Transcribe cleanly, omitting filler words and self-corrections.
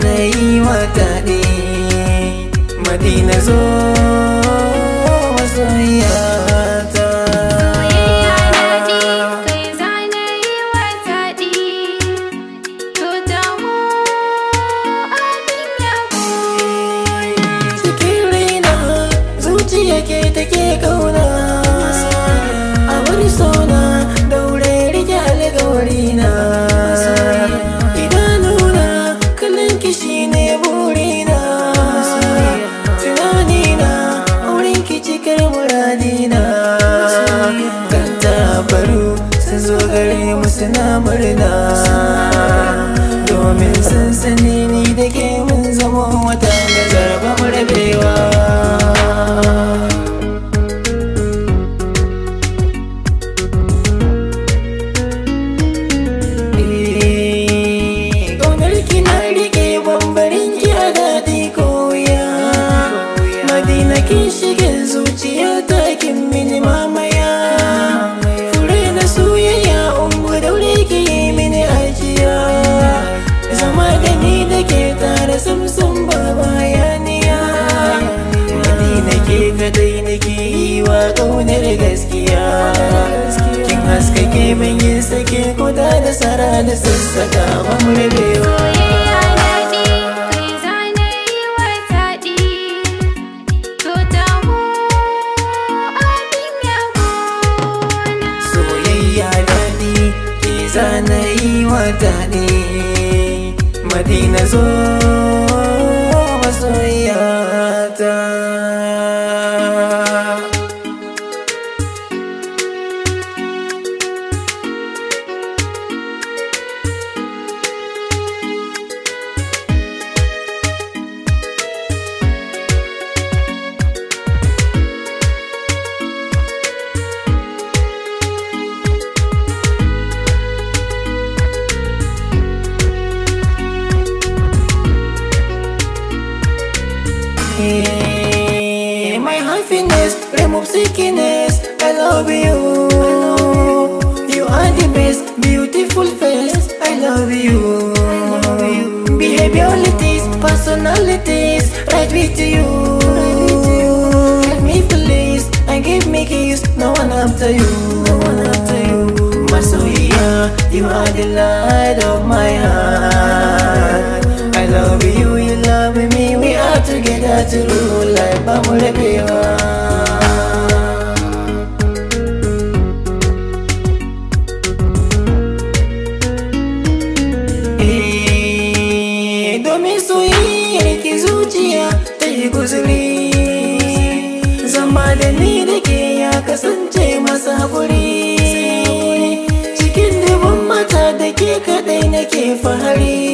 na yi wa daɗi. Madina zo masoyiyata. Soyayya daɗi, kai za na yi wa daɗi. To taho abin yabo. Cikin raina zuciya ke take ƙauna. A bar sona daure rike alƙawarina. Idanuna kallon ki shine burina. Tunanina wurin ki cikar muradina. Kan tabaru sun zo gare mu suna murna. Domin sun sani ni da ke mun zama wata da zarba mu rabewa. Ƙaunar ki na riƙe bambarin ki a daɗi ko wuya. Madina kin shige zuciya ta kin mini mamaya. Fure na soyayya ungu daure ki yi mini ajiya. Zama da ni da ke tare samsam ba bayaniya. Madina ke kadai nake yi wa ƙaunar gaskiya. Kin haskake min yin sake kuda da sara da sassaka ba mu rabewa. Soyayya daɗi, kai za na yi wa daɗi. To taho abin yabo na. Soyayya daɗi ke zana yi wa daɗi. Madina zo masoyiyata. My happiness, remove sickness. I love you. You are the best, beautiful face. I love you. Behavioralities, personalities, right with you. Help me please, and give me kiss. No one after you. Masoyiya, you are the light of my heart. I love you, you love me. We are together through life. Ba mu rabewa. Domin soyayyar ki zuciya ta yi guzuri. Zama da ni da ke ya kasance masa haƙuri. Cikin dubin mata da ke kaɗai nake fahari.